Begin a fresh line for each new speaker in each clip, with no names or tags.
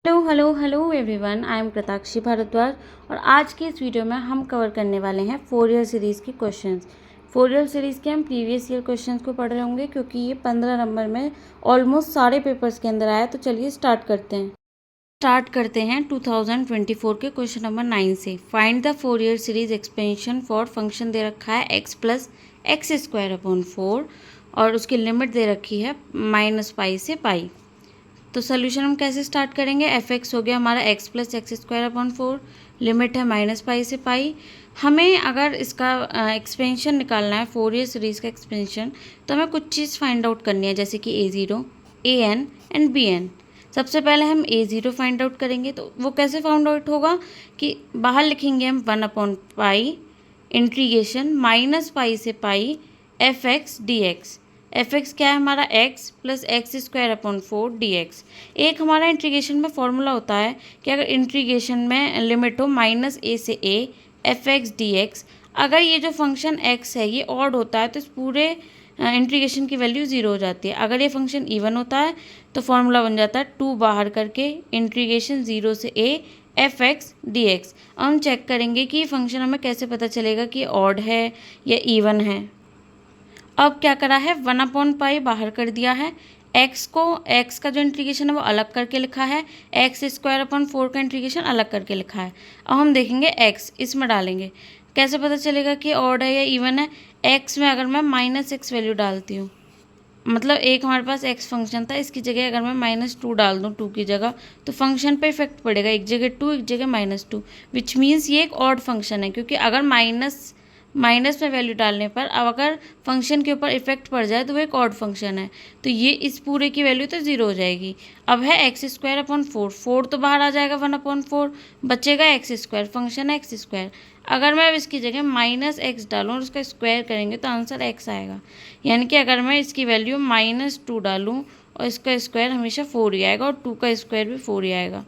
Hello hello hello everyone, I am Kritakshi Bhardwaj. और आज के इस वीडियो में हम कवर करने वाले हैं फोरियर सीरीज़ के क्वेश्चंस। फोरियर सीरीज़ के हम प्रीवियस ईयर क्वेश्चंस को पढ़ रहे होंगे क्योंकि ये 15 नंबर में ऑलमोस्ट सारे पेपर्स के अंदर आया। तो चलिए स्टार्ट करते हैं 2024 के क्वेश्चन नंबर 9 से। Find the Fourier series expansion for function दे रखा है x plus x square upon 4 और उसकी लिमिट दे रखी है -पाई से पाई। तो सोल्यूशन हम कैसे स्टार्ट करेंगे। एफ एक्स हो गया हमारा x plus x square upon 4, limit है -पाई से पाई। हमें अगर इसका एक्सपेंशन निकालना है, फोरियर सीरीज़ का एक्सपेंशन, तो हमें कुछ चीज़ फाइंड आउट करनी है, जैसे कि a0, an एंड bn। सबसे पहले हम a0 फाइंड आउट करेंगे। तो वो कैसे फाइंड आउट होगा कि बाहर लिखेंगे हम 1/पाई इंटीग्रेशन -पाई से pi f x d x. F x क्या है हमारा x plus x square upon 4 d x. एक हमारा इंटीग्रेशन में फॉर्मूला होता है कि अगर इंटीग्रेशन में लिमिट हो -a से a F x d x, अगर ये जो फंक्शन x है ये ऑड होता है तो इस पूरे इंटीग्रेशन की वैल्यू 0 हो जाती है। अगर ये फंक्शन इवन होता है तो फॉर्मूला बन जाता है 2 बाहर करके इंटीग्रेशन 0 से a F x d x. अब हम चेक करेंगे कि ये फंक्शन हमें कैसे पता चलेगा कि ऑड है या इवन है। अब क्या करा है, 1/पाई बाहर कर दिया है, x का जो इंटीग्रेशन है वो अलग करके लिखा है, एक्स स्क्वायर अपॉन 4 का इंटीग्रेशन अलग करके लिखा है। अब हम देखेंगे x इसमें डालेंगे, कैसे पता चलेगा कि ऑड है या इवन है। x में अगर मैं -x वैल्यू डालती हूँ, मतलब एक हमारे पास x फंक्शन था, इसकी जगह अगर मैं -2 डाल दूँ 2 की जगह, तो फंक्शन पे इफेक्ट पड़ेगा, एक जगह 2 एक जगह -2, विच मीन्स ये एक ऑड फंक्शन है। क्योंकि अगर माइनस में वैल्यू डालने पर अब अगर फंक्शन के ऊपर इफेक्ट पड़ जाए तो वो एक ऑड फंक्शन है, तो ये इस पूरे की वैल्यू तो 0 हो जाएगी। अब है एक्स स्क्वायर अपॉन 4 तो बाहर आ जाएगा 1/4, बचेगा एक्स स्क्वायर, फंक्शन है एक्स स्क्वायर। अगर मैं अब इसकी जगह -x डालूँ और उसका स्क्वायर करेंगे तो आंसर x आएगा। यानी कि अगर मैं इसकी वैल्यू -2 डालूँ और इसका स्क्वायर हमेशा 4 ही आएगा और 2 का स्क्वायर भी 4 ही आएगा।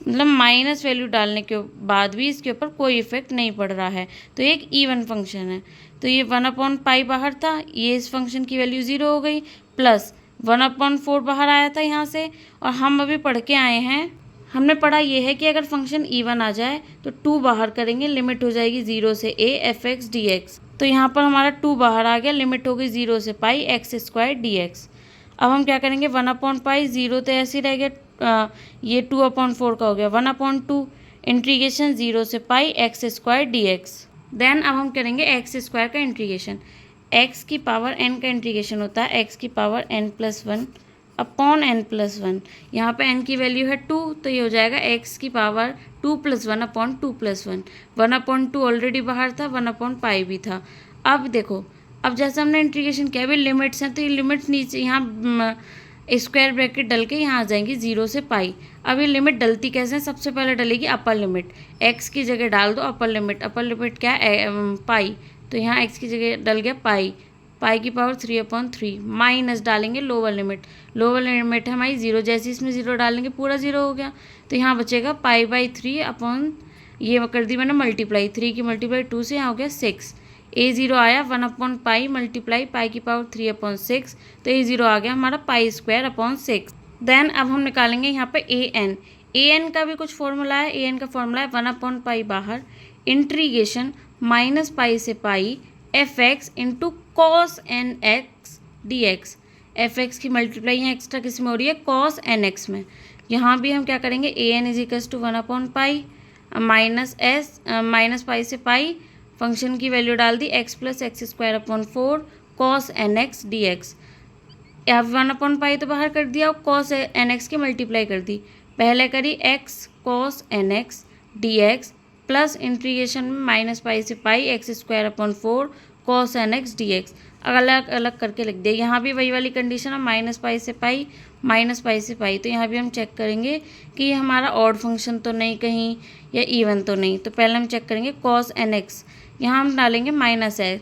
मतलब माइनस वैल्यू डालने के बाद भी इसके ऊपर कोई इफेक्ट नहीं पड़ रहा है, तो ये एक इवन फंक्शन है। तो ये 1/पाई बाहर था, ये इस फंक्शन की वैल्यू 0 हो गई, प्लस 1/4 बाहर आया था यहाँ से। और हम अभी पढ़ के आए हैं, हमने पढ़ा ये है कि अगर फंक्शन इवन आ जाए तो 2 बाहर करेंगे, लिमिट हो जाएगी 0 से a F x d x. तो यहाँ पर हमारा 2 बाहर आ गया, लिमिट हो गई 0 से pi x square d x. अब हम क्या करेंगे, 1/पाई 0 तो ऐसे ही रह गया, ये 2/4 का हो गया 1/2 इंटीग्रेशन 0 से pi x square d x. Then अब हम करेंगे एक्स स्क्वायर का इंटीग्रेशन। एक्स की पावर n का इंटीग्रेशन होता है एक्स की पावर n+1 अपॉन n+1। यहाँ पे n की वैल्यू है 2, तो ये हो जाएगा x की पावर 2+1 अपॉन 2+1। 1/2 ऑलरेडी बाहर था, 1/पाई भी था। अब देखो, अब जैसे हमने इंटीग्रेशन किया, अभी लिमिट्स हैं तो ये लिमिट्स नीचे यहाँ स्क्वायर ब्रैकेट डल के यहाँ आ जाएंगी 0 से पाई। अब ये लिमिट डलती कैसे है, सबसे पहले डलेगी अपर लिमिट, x की जगह डाल दो अपर लिमिट क्या है पाई, तो यहाँ x की जगह डल गया पाई की पावर 3/3, माइनस डालेंगे लोअर लिमिट है हमारी 0, जैसे इसमें 0 डालेंगे पूरा 0 हो गया, तो यहाँ बचेगा पाई/3 अपॉन, ये कर दी मैंने मल्टीप्लाई, 3 की मल्टीप्लाई 2 से यहाँ हो गया 6। a0 आया 1/पाई मल्टीप्लाई पाई की पावर 3/6, तो a0 आ गया हमारा पाई स्क्वायर अपॉन 6। देन अब हम निकालेंगे यहाँ पे an का भी कुछ फॉर्मूला है। an का फॉर्मूला है 1/पाई बाहर इंटीग्रेशन -पाई से pi f x into cos n x d x. F x की मल्टीप्लाई यहाँ एक्स्ट्रा किस में हो रही है, कॉस एन एक्स में। यहाँ भी हम क्या करेंगे, an इज 1/पाई -पाई से पाई, फंक्शन की वैल्यू डाल दी x plus x square upon 4 cos n x d x. अब 1/पाई तो बाहर कर दिया और कॉस एन एक्स की मल्टीप्लाई कर दी, पहले करी x cos n x d x plus integration में -पाई से pi x square upon 4 cos n x d x, अलग अलग करके लिख दिया। यहाँ भी वही वाली कंडीशन है, -पाई से पाई, तो यहाँ भी हम चेक करेंगे कि ये हमारा ऑड फंक्शन तो नहीं कहीं या इवन तो नहीं। तो पहले हम चेक करेंगे कॉस एन एक्स, यहाँ हम डालेंगे -x,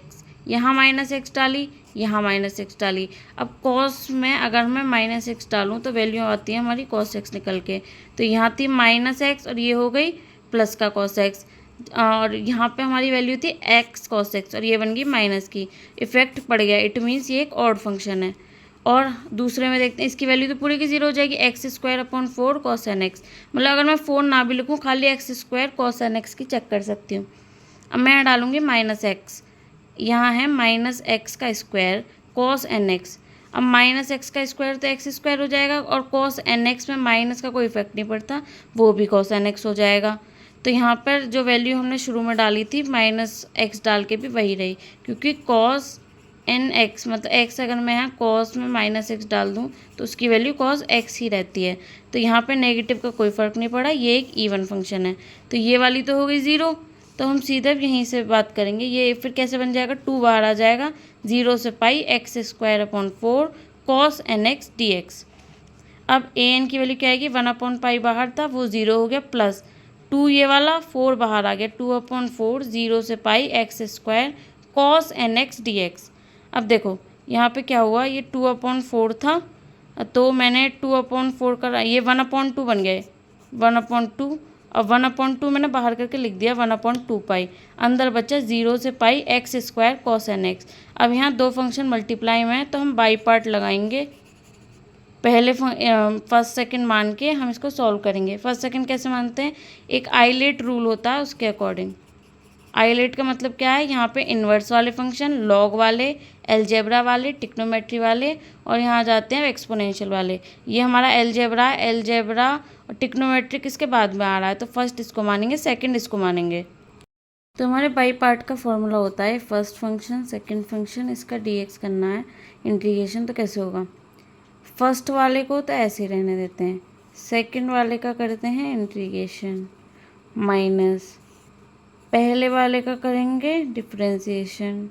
यहाँ -x डाली, यहाँ -x डाली। अब कॉस में अगर मैं -x डालूँ तो वैल्यू आती है हमारी cos x निकल के, तो यहाँ थी -x और ये हो गई प्लस का cos x, और यहाँ पे हमारी वैल्यू थी x cos x और ये बन गई माइनस की, इफेक्ट पड़ गया, इट मीन्स ये एक ऑड फंक्शन है। और दूसरे में देखते हैं, इसकी वैल्यू तो पूरी की 0 हो जाएगी, x²/4 cos nx। मतलब अगर मैं 4 ना भी लिखूँ, खाली x² cos nx की चेक कर सकती हूँ। अब मैं यहाँ डालूँगी -x, यहाँ है -x² cos nx। अब -x² तो x² हो जाएगा, और cos nx में माइनस का कोई इफेक्ट नहीं पड़ता, वो भी cos nx हो जाएगा। तो यहाँ पर जो वैल्यू हमने शुरू में डाली थी -x डाल के भी वही रही, क्योंकि cos nx मतलब x अगर मैं यहाँ cos में -x डाल दूँ तो उसकी वैल्यू cos x ही रहती है। तो यहाँ पे नेगेटिव का कोई फ़र्क नहीं पड़ा, ये एक इवन फंक्शन है। तो ये वाली तो हो गई 0, तो हम सीधे यहीं से बात करेंगे। ये फिर कैसे बन जाएगा, 2 बाहर आ जाएगा, 0 से पाई x²/4 cos nx dx। अब an की वैल्यू क्या आएगी, 1/पाई बाहर था, वो 0 हो गया, प्लस 2 ये वाला 4 बाहर आ गया, 2/4 0 से पाई x² cos nx dx। अब देखो यहाँ पे क्या हुआ, ये 2/4 था, तो मैंने 2/4 का ये 1/2 बन गए, 1/2। अब 1/2 मैंने बाहर करके लिख दिया 1/2 पाई, अंदर बचा 0 से पाई x² cos nx। अब यहाँ दो फंक्शन मल्टीप्लाई में है, तो हम बाई पार्ट लगाएंगे। पहले फर्स्ट सेकंड मान के हम इसको सॉल्व करेंगे। फर्स्ट सेकंड कैसे मानते हैं, एक आइलेट रूल होता है, उसके अकॉर्डिंग। आइलेट का मतलब क्या है, यहाँ पे इन्वर्स वाले फंक्शन, लॉग वाले, एलजेब्रा वाले, ट्रिग्नोमेट्री वाले, और यहाँ जाते हैं एक्सपोनेंशियल वाले। ये हमारा एलजेब्रा और ट्रिग्नोमेट्री किसके बाद में आ रहा है, तो फर्स्ट इसको मानेंगे, सेकंड इसको मानेंगे। तो हमारे बाई पार्ट का फॉर्मूला होता है फर्स्ट फंक्शन सेकंड फंक्शन, इसका dx करना है इंटीग्रेशन। तो कैसे होगा, फर्स्ट वाले को तो ऐसे ही रहने देते हैं, सेकंड वाले का करते हैं इंटीग्रेशन, माइनस पहले वाले का करेंगे डिफ्रेंशिएशन,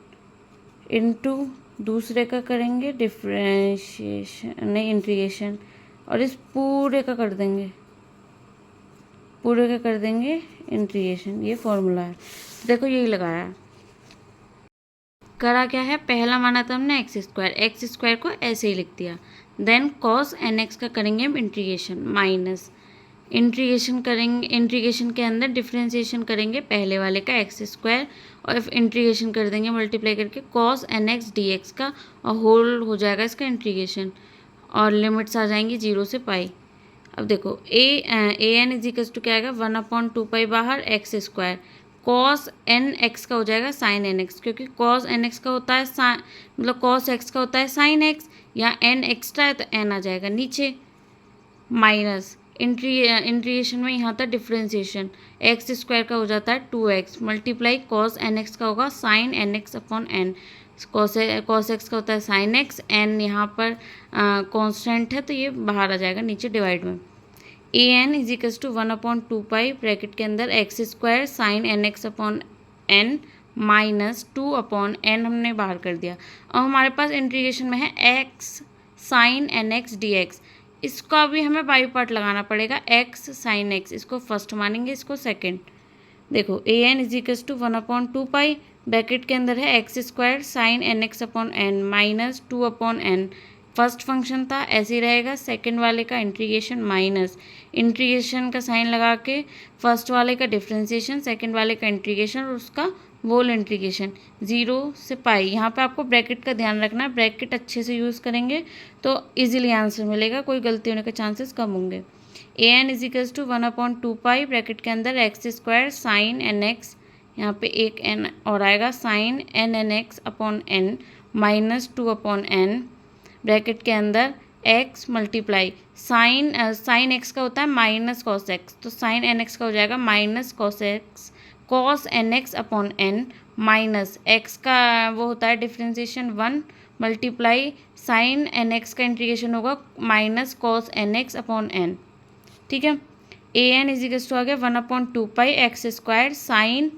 इनटू दूसरे का करेंगे डिफ्रेंशिएशन नहीं इंटीग्रेशन, और इस पूरे का कर देंगे, इंटीग्रेशन। ये फॉर्मूला है। देखो यही लगाया, करा क्या है, पहला माना था हमने x² को ऐसे ही लिख दिया। देन cos nx का करेंगे हम इंटीग्रेशन, माइनस इंटीग्रेशन करेंगे, इंटीग्रेशन के अंदर डिफ्रेंशिएशन करेंगे पहले वाले का x², और इंटीग्रेशन कर देंगे मल्टीप्लाई करके cos nx dx का, और होल हो जाएगा इसका इंटीग्रेशन, और लिमिट्स आ जाएंगी 0 से पाई। अब देखो an इज क्या आएगा, 1/2 पाई बाहर x², cos nx का हो जाएगा sin nx, क्योंकि cos nx का होता है मतलब cos x का होता है sin x, यहाँ n एक्स्ट्रा है तो n आ जाएगा नीचे, माइनस इंटीग्रेशन में यहाँ था डिफ्रेंशिएशन, x² का हो जाता है 2x, मल्टीप्लाई cos nx का होगा sin nx/n, cos x का होता है sin x, n यहाँ पर कांस्टेंट है तो ये बाहर आ जाएगा नीचे डिवाइड में। an इज 1/2 पाई ब्रैकेट के अंदर x² sin nx/n minus 2/n हमने बाहर कर दिया। अब हमारे पास इंटीग्रेशन में है x sin nx dx, इसका भी हमें बाई पार्ट लगाना पड़ेगा, x sin x, इसको फर्स्ट मानेंगे, इसको सेकंड। देखो an इज 1/2 पाई ब्रैकेट के अंदर है x² sin nx/n minus 2/n, first function था ऐसे ही रहेगा, सेकंड वाले का इंटीग्रेशन माइनस इंटीग्रेशन का साइन लगा के फर्स्ट वाले का डिफ्रेंशिएशन, सेकंड वाले का इंटीग्रेशन, और उसका वोल इंटीग्रेशन 0 से पाई। यहाँ पे आपको ब्रैकेट का ध्यान रखना है, ब्रैकेट अच्छे से यूज़ करेंगे तो इजीली आंसर मिलेगा, कोई गलती होने के चांसेस कम होंगे। an इज 1/2 पाई ब्रैकेट के अंदर x² sin nx, यहाँ पे एक n और आएगा sin nx/n minus 2/n, bracket के अंदर x मल्टीप्लाई साइन x का होता है माइनस cos x, तो sin nx का हो जाएगा minus cos nx/n, minus x का वो होता है डिफ्रेंशिएशन 1, मल्टीप्लाई sin nx का इंटीग्रेशन होगा माइनस cos nx/n। ठीक है, an इज आ गया 1/2 पाई x² sin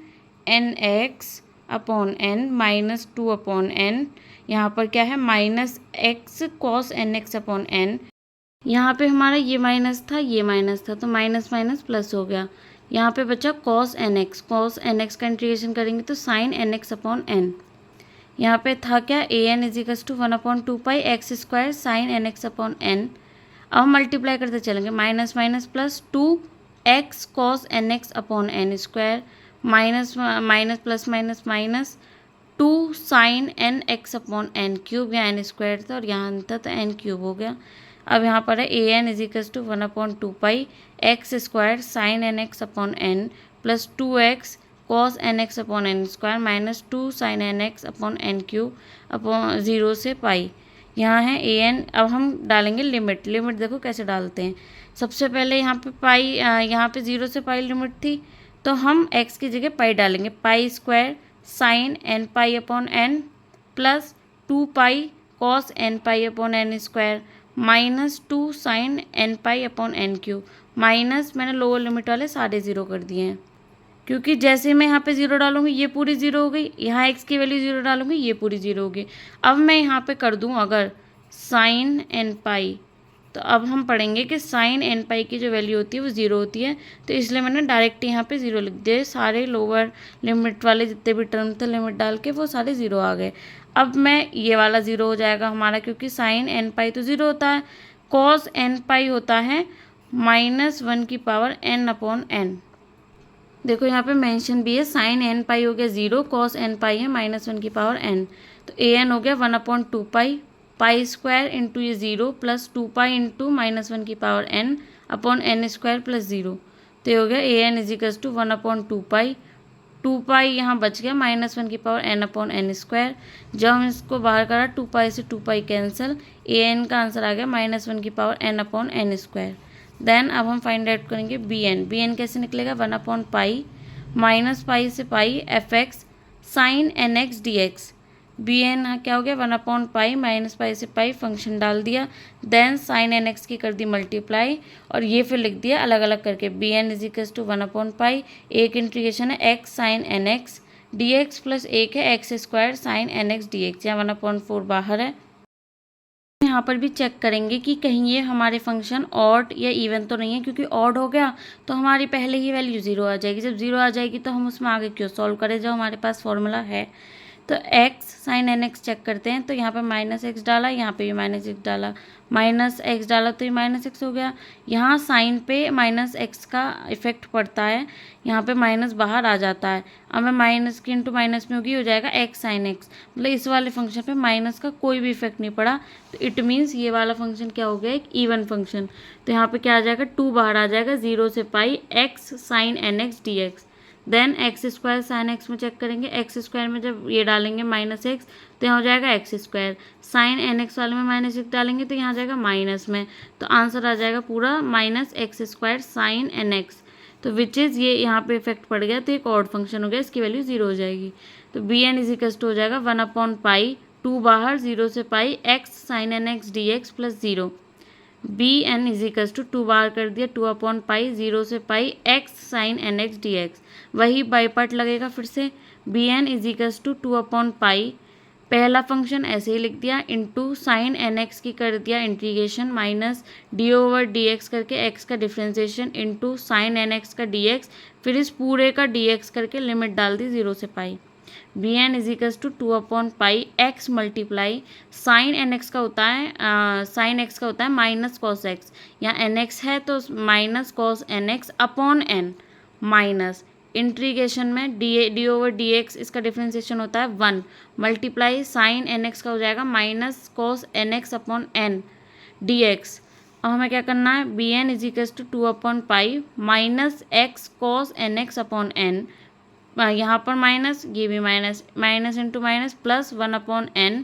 nx/n minus 2/n, यहाँ पर क्या है माइनस x cos nx/n, यहाँ पे हमारा ये माइनस था तो माइनस माइनस प्लस हो गया, यहाँ पे बचा cos nx का इंटीग्रेशन करेंगे तो sin nx/n, यहाँ पे था क्या an is 1/2 pi x² sin nx/n। अब हम मल्टीप्लाई करते चलेंगे, minus minus plus 2x cos nx/n² minus minus plus minus minus 2 sine n x upon n cube, यहाँ एन स्क्वायर था और यहाँ था तो एन क्यूब हो गया। अब यहाँ पर है a n is equals to 1/2 x square sine n x upon n plus 2x cos n x upon n square minus 2 sine n x upon n cube upon 0 से पाई। यहाँ है ए एन। अब हम डालेंगे लिमिट। लिमिट देखो कैसे डालते हैं। सबसे पहले यहाँ पे पाई, यहाँ पे 0 से पाई लिमिट थी तो हम x की जगह पाई डालेंगे। Pi square sine n pi upon n plus 2 pi cos n pi upon n square minus 2 sine n pi upon n cube minus, मैंने लोअर लिमिट वाले सारे 0 कर दिए हैं क्योंकि जैसे मैं यहाँ पे 0 डालूंगी ये पूरी 0 हो गई, यहाँ x की वैल्यू 0 डालूंगी ये पूरी 0 हो गई। अब मैं यहाँ पे कर दूँ अगर साइन एन पाई, तो अब हम पढ़ेंगे कि साइन एन पाई की जो वैल्यू होती है वो 0 होती है, तो इसलिए मैंने डायरेक्ट यहाँ पे 0 लिख दिया। सारे लोअर लिमिट वाले जितने भी टर्म थे लिमिट डाल के वो सारे 0 आ गए। अब मैं ये वाला 0 हो जाएगा हमारा, क्योंकि साइन एन पाई तो 0 होता है, कॉस एन पाई होता है -1 की पावर n अपॉन n। देखो यहाँ पे मेंशन भी है, साइन एन पाई हो गया 0, कॉस एन पाई है -1 की पावर n, तो ए एन हो गया 1/2 पाई स्क्वायर इंटू ये 0 प्लस 2 पाई इंटू -1 की power n upon n square plus 0, तो ये हो गया a n is equals to 1/2 pi. 2 pi यहाँ बच गया -1 की power n upon n square. जब हम इसको बाहर करा 2 पाई से 2 पाई कैंसिल, ए एन का आंसर आ गया -1 की power n upon n square. Then अब हम फाइंड आउट करेंगे बी एन। बी एन कैसे निकलेगा, 1/पाई माइनस पाई से pi f x sine n x d x. B n क्या हो गया, 1/पाई माइनस पाई से पाई, फंक्शन डाल दिया, देन साइन एन एक्स की कर दी मल्टीप्लाई और ये फिर लिख दिया अलग अलग करके। B n is equals to 1/पाई, एक इंटीग्रेशन है x sine n x d x plus एक है x square sine n x d x, यहाँ 1/4 बाहर है। यहाँ पर भी चेक करेंगे कि कहीं ये हमारे फंक्शन ऑड या इवन तो नहीं है, क्योंकि ऑड हो गया तो हमारी पहले ही वैल्यू 0 आ जाएगी। जब 0 आ जाएगी तो हम उसमें आगे क्यों सॉल्व करें जब हमारे पास फॉर्मूला है। तो x sine n x check करते हैं, तो यहाँ पे -x डाला, यहाँ पे भी -x डाला, -x डाला तो ये -x हो गया। यहाँ साइन पे -x का इफेक्ट पड़ता है, यहाँ पे माइनस बाहर आ जाता है। अब मैं माइनस की इंटू माइनस में होगी, हो जाएगा x साइन एक्स, मतलब इस वाले फंक्शन पे माइनस का कोई भी इफेक्ट नहीं पड़ा, तो इट मीन्स ये वाला फंक्शन क्या हो गया, एक इवन फंक्शन। तो यहाँ पे क्या आ जाएगा, 2 बाहर आ जाएगा, 0 से pi x sine n x d x. Then x square sine x में चेक करेंगे, एक्स स्क्वायर में जब ये डालेंगे -x तो यहाँ हो जाएगा x square, sine n x वाले में -x डालेंगे तो यहाँ आ जाएगा माइनस में, तो आंसर आ जाएगा पूरा -x square sine n x. तो विच इज़ ये यहाँ पे इफेक्ट पड़ गया तो एक ऑड फंक्शन हो गया, इसकी वैल्यू 0 हो जाएगी। तो b n is equals to हो जाएगा 1/पाई, 2 बाहर 0 से pi x sine n x d x plus 0। B n is equals to 2 बाहर कर दिया, 2/पाई 0 से pi x sine n x d x, वही बाई पार्ट लगेगा फिर से। B n is equals to 2/पाई, पहला फंक्शन ऐसे ही लिख दिया, इंटू साइन एन एक्स की कर दिया integration minus d over d x करके एक्स का differentiation into sine n x का डी एक्स, फिर इस पूरे का डी एक्स करके लिमिट डाल दी 0 से pi. B n is equals to 2/पाई x multiply sine n x का होता है, साइन एक्स का होता है माइनस कॉस एक्स, यहाँ एन एक्स है तो minus cos n x upon n minus integration में डी ओवर डी एक्स, इसका डिफ्रेंसिएशन होता है 1 मल्टीप्लाई साइन एन एक्स का हो जाएगा minus cos n x upon n d x. अब हमें क्या करना है, b n is equals to 2/पाई minus x cos n x upon n, यहाँ पर माइनस, ये भी minus, minus into minus plus 1/n,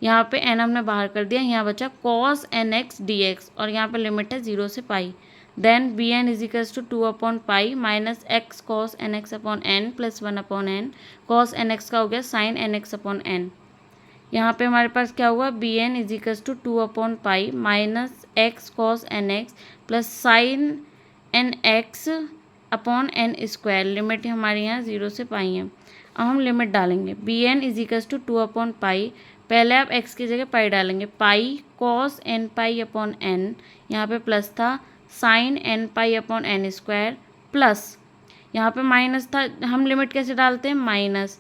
यहाँ पे n हमने बाहर कर दिया, यहाँ बचा cos n x d x और यहाँ पे लिमिट है 0 से pi. Then b n is equals to 2/पाई minus x cos n x upon n plus 1/n, cos n x का हो गया sine n x upon n. यहाँ पे हमारे पास क्या हुआ, b n is equals to 2/पाई minus x cos n x plus sine n x upon n square, limit हमारे यहाँ 0 से पाई है। अब हम लिमिट डालेंगे, b n is equals to 2/पाई, पहले आप x की जगह पाई डालेंगे, pi cos n pi upon n, यहाँ पे प्लस था sine n pi upon n square plus यहाँ पे माइनस था, हम लिमिट कैसे डालते हैं, माइनस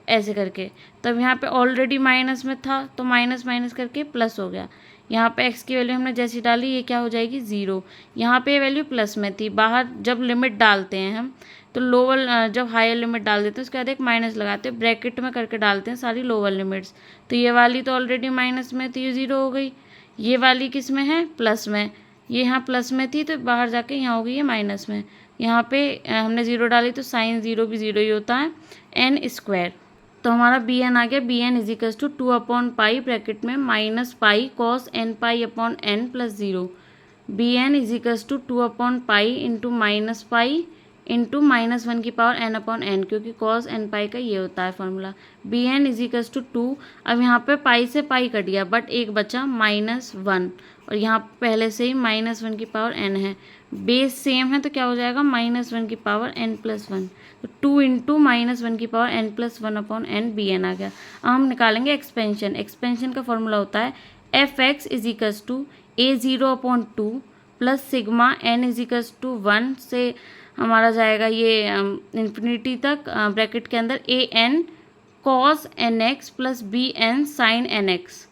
ऐसे करके, तब यहाँ पे ऑलरेडी माइनस में था तो माइनस माइनस करके प्लस हो गया, यहाँ पे x की वैल्यू हमने जैसी डाली ये क्या हो जाएगी 0। यहाँ पे वैल्यू प्लस में थी, बाहर जब लिमिट डालते हैं हम तो लोअर जब हायर लिमिट डाल देते हैं उसके बाद एक माइनस लगाते हैं, ब्रैकेट में करके डालते हैं सारी लोअर लिमिट्स। तो ये वाली तो ऑलरेडी माइनस में थी, ये 0 हो गई। ये वाली किस में है, प्लस में, ये यहाँ प्लस में थी तो बाहर जाके यहाँ हो गई ये माइनस में। यहाँ पे हमने 0 डाली तो साइन 0 भी 0 ही होता है, n स्क्वायर। तो हमारा बी एन आ गया, b n is equals to 2/पाई ब्रैकेट में minus pi cos n pi upon n plus 0। B n is equals to 2/पाई इंटू माइनस पाई इंटू -1 की पावर n अपॉन n, क्योंकि cos n pi का ये होता है formula. B n is equals to 2। अब यहाँ पे पाई से पाई कट गया बट एक बचा -1, और यहाँ पहले से ही -1 की पावर n है, बेस सेम है तो क्या हो जाएगा -1 की पावर n प्लस 1। तो 2 इंटू -1 की power n plus 1 upon n b n आ गया। अब हम निकालेंगे एक्सपेंशन। एक्सपेंशन का फॉर्मूला होता है f x is equals to a0/2 plus sigma n is equals to 1 से हमारा जाएगा ये इन्फिनिटी तक, ब्रैकेट के अंदर a n cos n x plus b n sine n x.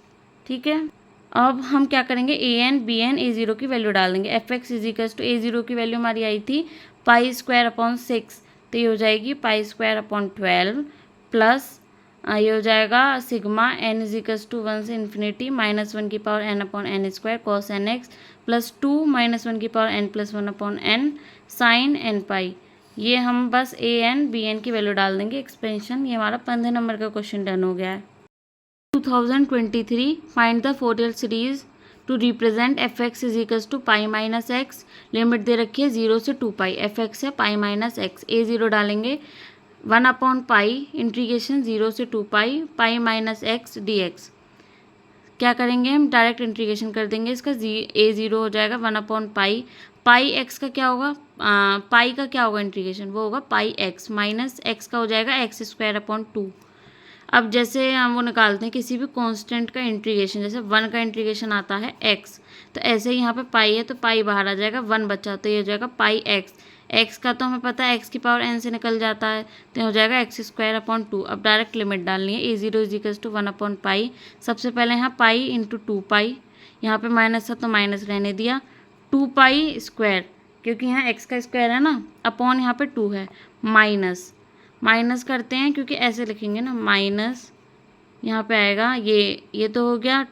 ठीक है, अब हम क्या करेंगे, ए एन बी एन ए0 की वैल्यू डाल देंगे। F x is equals to ए0 की वैल्यू हमारी आई थी पाई स्क्वायर अपॉन 6, तो ये हो जाएगी पाई स्क्वायर अपॉन 12 प्लस ये हो जाएगा sigma n is equals to 1 से इन्फिनिटी -1 की power n upon n square cos n x plus 2 -1 की power n plus 1 upon n sine n pi. ये हम बस ए एन बी एन की वैल्यू डाल देंगे। एक्सपेंशन, ये हमारा 15 नंबर का क्वेश्चन डन हो गया है। 2023 find the Fourier series to represent f x is equals to pi minus x. Limit दे रखी है 0 से 2 पाई, एफ एक्स है पाई माइनस एक्स। A0 डालेंगे 1/पाई इंटीग्रेशन 0 से 2 pi pi minus x d x. क्या करेंगे हम, डायरेक्ट इंटीग्रेशन कर देंगे इसका, A0 हो जाएगा 1/पाई। पाई एक्स का क्या होगा, पाई का क्या होगा इंटीग्रेशन, वो होगा पाई एक्स माइनस एक्स का हो जाएगा एक्स स्क्वायर अपॉन 2। अब जैसे हम वो निकालते हैं किसी भी कांस्टेंट का इंटीग्रेशन, जैसे 1 का इंटीग्रेशन आता है x, तो ऐसे ही यहाँ पे पाई है तो पाई बाहर आ जाएगा, 1 बचा तो ये हो जाएगा पाई एक्स। एक्स का तो हमें पता है x की पावर n से निकल जाता है तो हो जाएगा एक्स स्क्वायर अपॉन 2। अब डायरेक्ट लिमिट डालनी है, A0 इज इक्वल्स टू 1/पाई। सबसे पहले यहाँ पाई इंटू 2 पाई, यहाँ पे माइनस था तो माइनस रहने दिया, 2 पाई स्क्वायर क्योंकि यहाँ x का स्क्वायर है ना, अपॉन यहाँ पे 2 है, माइनस करते हैं क्योंकि ऐसे लिखेंगे ना, माइनस यहाँ पे आएगा ये तो हो गया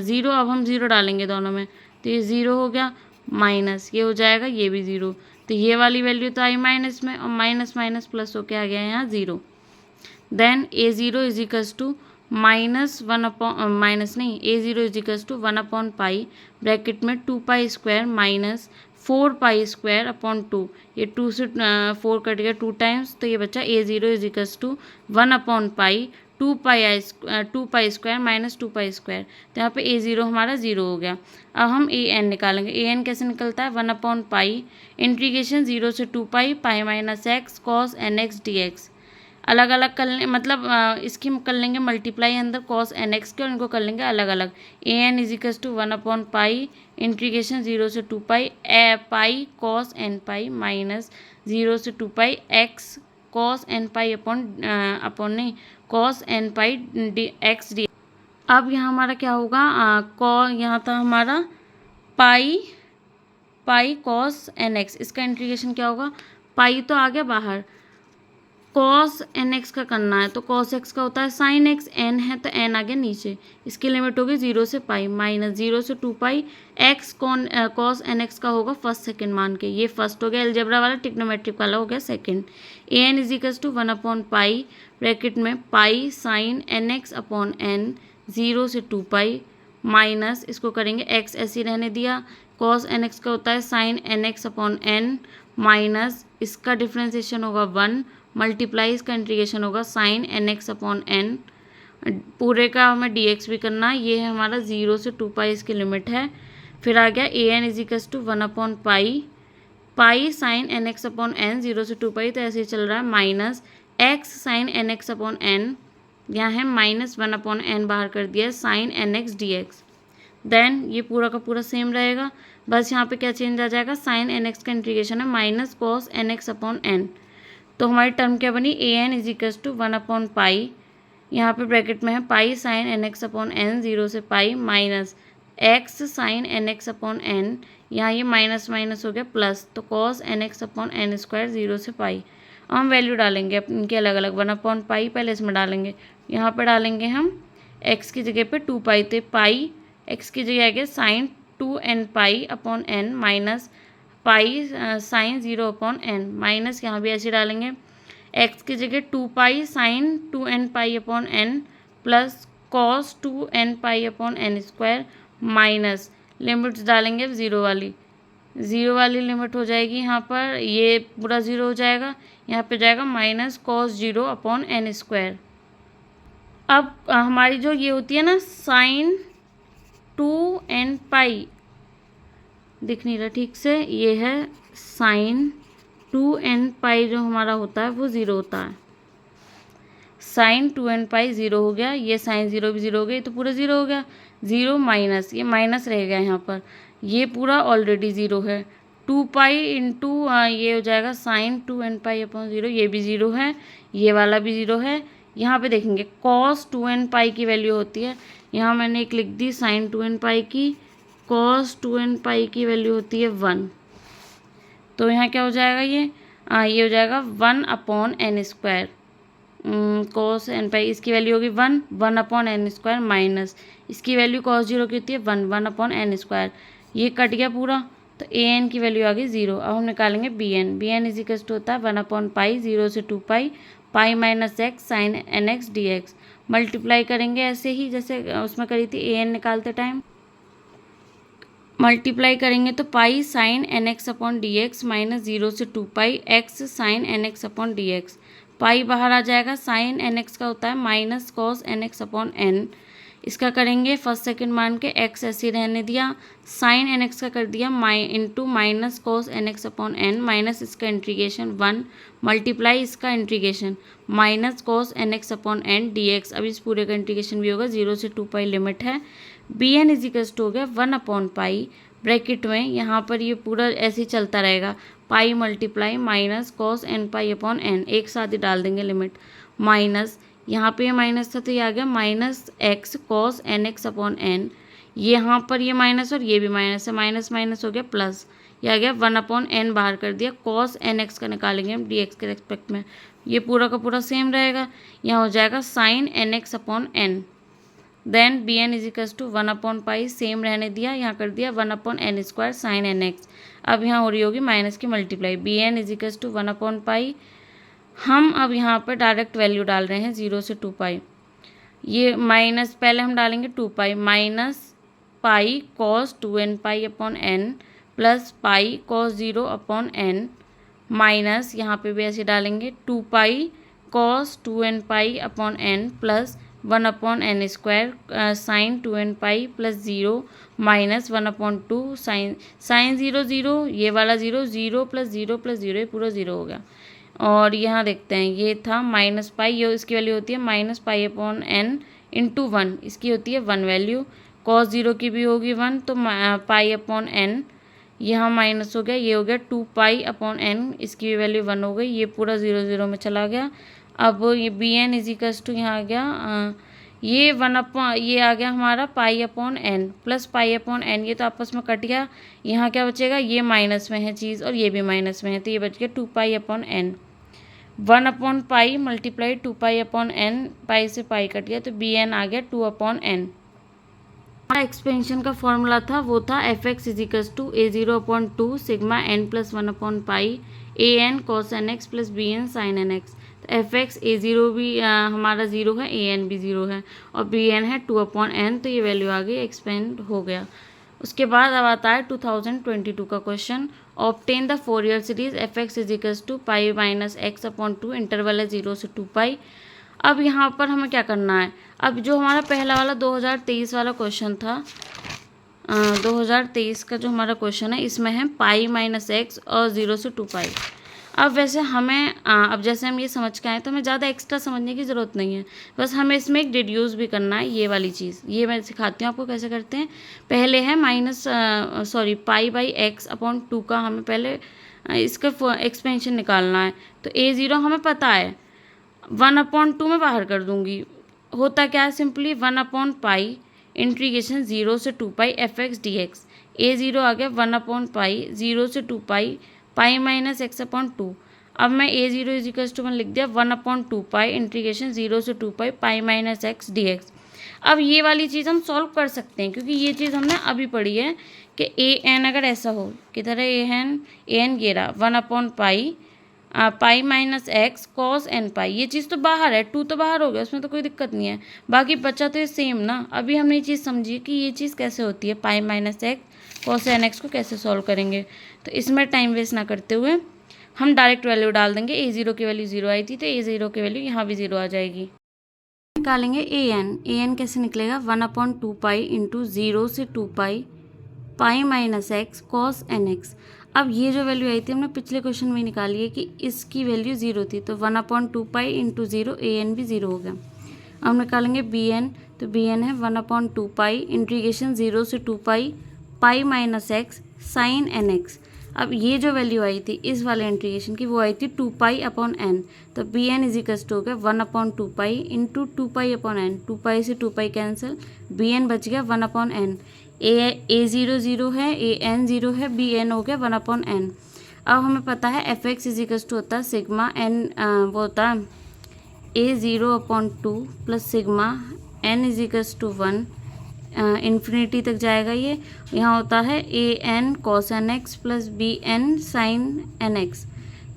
0। अब हम 0 डालेंगे दोनों में तो ये 0 हो गया, माइनस ये हो जाएगा ये भी 0, तो ये वाली वैल्यू तो आई माइनस में, और माइनस माइनस प्लस होके आ गया यहाँ 0। Then A0 is equals to -1 upon minus नहीं, A0 इज इक्वल्स टू 1/पाई ब्रैकेट में 2 pi square minus 4 pi square upon 2। ये 2 से 4 कट गया 2 टाइम्स, तो ये बच्चा A0 इज इक्वल्स टू 1/पाई 2 pi square minus 2 pi square. तो यहाँ पे A0 हमारा 0 हो गया। अब हम AN निकालेंगे। AN कैसे निकलता है, 1/पाई इंटीग्रेशन 0 से 2 pi pi minus x cos n x d x. अलग अलग कर लें, मतलब इसकी कर लेंगे मल्टीप्लाई अंदर कॉस एन एक्स के, और इनको कर लेंगे अलग अलग। A n is equals to 1/पाई इंटीग्रेशन 0 से 2 pi pi cos n pi minus 0 से 2 pi x cos n pi upon नहीं cos n pi d x d. अब यहाँ हमारा क्या होगा, यहाँ था हमारा पाई कॉस एन एक्स, इसका इंटीग्रेशन क्या होगा, पाई तो आ गया बाहर, कॉस एन एक्स का करना है तो कॉस एक्स का होता है साइन एक्स, एन है तो एन आ गया नीचे, इसकी लिमिट होगी 0 से पाई माइनस 0 से 2 pi x cos n x का होगा फर्स्ट सेकंड मान के, ये फर्स्ट हो गया अलजेब्रा वाला, ट्रिग्नोमेट्रिक वाला हो गया second. A n is equals to 1/पाई ब्रैकेट में pi sine n x upon n 0 से 2 पाई माइनस इसको करेंगे एक्स ऐसे रहने दिया, कॉस एन एक्स का होता है sine n x upon n minus इसका डिफ्रेंसिएशन होगा 1 मल्टीप्लाई इसका इंटीग्रेशन होगा sine n x upon n, पूरे का हमें डी एक्स भी करना है, ये है हमारा 0 से 2 पाई इसकी लिमिट है। फिर आ गया a n is equals to 1/पाई pi sine n x upon n 0 से 2 पाई, तो ऐसे ही चल रहा है minus x sine n x upon n, यहाँ है -1/n बाहर कर दिया sine n x d x. Then ये पूरा का पूरा सेम रहेगा, बस यहाँ पे क्या चेंज आ जाएगा, साइन एन एक्स का इंटीग्रेशन है minus cos n x upon n, तो हमारी टर्म क्या बनी, a n is equals to 1/पाई, यहाँ पे ब्रैकेट में है pi sine n x upon n 0 से pi minus x sine n x upon n, यहाँ ये माइनस माइनस हो गया प्लस, तो cos n x upon n square 0 से पाई। अब हम वैल्यू डालेंगे इनके अलग अलग, 1 अपॉन पाई पहले इसमें डालेंगे, यहाँ पे डालेंगे हम एक्स की जगह पे 2 पाई, तो पाई एक्स की जगह आएगा sine 2n pi upon n minus pi sine 0 upon n, minus यहाँ भी ऐसे डालेंगे एक्स की जगह 2 pi sine 2n pi upon n plus cos 2n pi upon n square minus limits डालेंगे ज़ीरो वाली लिमिट हो जाएगी, यहाँ पर ये पूरा ज़ीरो हो जाएगा, यहाँ पे जाएगा minus cos 0 upon n square. अब हमारी जो ये होती है ना साइन 2n पाई, दिख नहीं रहा ठीक से, ये है साइन 2n पाई जो हमारा होता है वो 0 होता है, साइन 2n पाई 0 हो गया, ये साइन 0 भी 0 हो गया, ये तो पूरा 0 हो गया, 0 माइनस ये माइनस रह गया यहाँ पर, ये पूरा ऑलरेडी 0 है, 2 पाई इंटू ये हो जाएगा साइन 2n पाई अपॉन 0, ये भी 0 है, ये वाला भी 0 है। यहाँ पे देखेंगे कॉस 2n पाई की वैल्यू होती है, यहाँ मैंने एक लिख दी साइन 2n पाई की, कॉस 2n पाई की वैल्यू होती है 1, तो यहाँ क्या हो जाएगा ये हो जाएगा 1 upon n square, cos n pi इसकी वैल्यू होगी 1 अपॉन एन स्क्वायर माइनस इसकी वैल्यू कॉस 0 की होती है 1 अपॉन एन स्क्वायर, ये कट गया पूरा, तो ए एन की वैल्यू आ गई 0। अब हम निकालेंगे b n is equal to होता है 1 अपॉन पाई 0 से 2 pi pi minus x sine n x d x, multiply करेंगे ऐसे ही जैसे उसमें करी थी ए एन निकालते टाइम, मल्टीप्लाई करेंगे तो pi sine n x upon d x minus 0 से 2 pi x sine n x upon d x, pi बाहर आ जाएगा, साइन एन एक्स का होता है minus cos n x upon n, इसका करेंगे फर्स्ट सेकंड मान के एक्स ऐसे रहने दिया, साइन एन एक्स का कर दिया into minus cos n x upon n minus इसका इंटीग्रेशन 1 मल्टीप्लाई इसका integration minus cos n x upon n d x, अब इस पूरे का इंटीग्रेशन भी होगा 0 से 2 पाई लिमिट है, b n is equal to हो गया 1 अपॉन पाई ब्रैकेट में, यहाँ पर ये पूरा ऐसे ही चलता रहेगा, pi multiply minus cos n pi upon n, एक साथ ही डाल देंगे लिमिट, माइनस यहाँ पे ये माइनस था तो ये आ गया minus x cos n x upon n, यहाँ पर ये माइनस और ये भी माइनस है, माइनस माइनस हो गया प्लस, ये आ गया 1 अपॉन एन बाहर कर दिया, कॉस एन एक्स का निकालेंगे हम डी एक्स के रेस्पेक्ट में, ये पूरा का पूरा सेम रहेगा, यहाँ हो जाएगा sine n x upon n, then b n is equals to 1 upon pi same रहने दिया, यहाँ कर दिया 1 upon n square sine n x, अब यहाँ हो रही होगी माइनस की multiply, b n is equals to 1 upon pi, हम अब यहाँ पर डायरेक्ट वैल्यू डाल रहे हैं 0 से 2 पाई, ये माइनस पहले हम डालेंगे 2 pi minus pi cos 2n pi upon n plus pi cos 0 upon n minus यहाँ पे भी ऐसे डालेंगे 2 pi cos 2n pi upon n plus 1 upon n square sine 2n pi plus 0 minus 1 upon 2 sine 0 0, ये वाला 0 0 plus 0 plus 0, ये पूरा 0 हो गया, और यहाँ देखते हैं ये था माइनस पाई, ये इसकी वैल्यू होती है minus pi upon n into 1, इसकी होती है 1 वैल्यू, कॉस 0 की भी होगी 1, तो पाई अपॉन एन यहाँ माइनस हो गया, ये हो गया 2 पाई अपॉन एन, इसकी भी वैल्यू 1 हो गई, ये पूरा 0 0 में चला गया, अब ये b n is equals to यहाँ आ गया ये 1 अपॉन ये आ गया हमारा pi upon n plus pi upon n, ये तो आपस में कट गया, यहाँ क्या बचेगा, ये माइनस में है चीज़ और ये भी माइनस में है, तो ये बच गया 2 pi upon n, 1 upon pi multiply 2 pi upon n, pi से पाई कट गया, तो बी एन आ गया 2 अपॉन एन। हमारा एक्सपेंशन का फॉर्मूला था वो था f x is equals to a 0 upon 2 sigma n plus 1 upon pi a n cos n x plus b n sine n x, तो एफ एक्स ए 0 भी हमारा 0 है, ए एन भी 0 है और बी एन है 2 अपॉन एन, तो ये वैल्यू आ गई, एक्सपेंड हो गया। उसके बाद अब आता है 2022 का question, obtain the Fourier series f x is equals to pi minus x upon 2, interval है 0 से 2 पाई। अब यहाँ पर हमें क्या करना है, अब जो हमारा पहला वाला 2023 वाला क्वेश्चन था, 2023 का जो हमारा क्वेश्चन है इसमें है पाई माइनस एक्स और 0 से 2 पाई। अब वैसे हमें अब जैसे हम ये समझ के आए तो हमें ज़्यादा एक्स्ट्रा समझने की ज़रूरत नहीं है, बस हमें इसमें एक डिड्यूस भी करना है, ये वाली चीज़ ये मैं सिखाती हूँ आपको कैसे करते हैं। पहले है पाई बाई एक्स अपॉन 2 का हमें पहले इसका एक्सपेंशन निकालना है, तो ए 0 हमें पता है, 1 अपॉन 2 में बाहर कर दूँगी, होता क्या है सिंपली 1 अपॉन पाई इंटीग्रेशन 0 से 2 pi f x d x. a0 आ गया 1/पाई 0 से 2 pi pi minus x upon 2। अब मैं a0 इजिकल्स टू 1 लिख दिया 1/2 पाई इंटीग्रेशन 0 से 2 pi pi minus x d x. अब ये वाली चीज़ हम सॉल्व कर सकते हैं क्योंकि ये चीज़ हमने अभी पढ़ी है कि ए एन अगर ऐसा हो, किधर है ए एन गेरा 1/पाई pi minus x cos n pi. ये चीज़ तो बाहर है, 2 तो बाहर हो गया, उसमें तो कोई दिक्कत नहीं है, बाकी बचा तो ये सेम ना। अभी हमने ये चीज़ समझी कि ये चीज़ कैसे होती है, pi minus x cos n x को कैसे सॉल्व करेंगे। तो इसमें टाइम वेस्ट ना करते हुए हम डायरेक्ट वैल्यू डाल देंगे। a0 की वैल्यू 0 आई थी तो a0 की वैल्यू यहाँ भी 0 आ जाएगी। निकालेंगे ए एन कैसे निकलेगा 1/2 पाई इंटू 0 से 2 pi pi minus x cos n x. अब ये जो वैल्यू आई थी हमने पिछले क्वेश्चन में निकाली है कि इसकी वैल्यू 0 थी, तो 1/2 पाई इंटू 0 ए एन भी 0 हो गया। अब निकालेंगे बी एन, तो बी एन है 1/2 पाई इंटीग्रेशन 0 से 2 pi pi minus x sine n x. अब ये जो वैल्यू आई थी इस वाले इंटीग्रेशन की वो आई थी 2 पाई अपॉन एन, तो बी एन इजिकल्स टू हो गया 1/2 pi into 2 pi upon n. 2 pi से 2 पाई कैंसिल, बी एन बच गया 1/n। a0 0 है, ए एन 0 है, बी एन हो गया 1/n। अब हमें पता है एफ एक्स इजिकल्स टू होता है सिग्मा एन, वो होता है a0/2 plus sigma n equals to 1, infinity तक जाएगा ये। यहाँ होता है a n cos n x plus b n sine n x.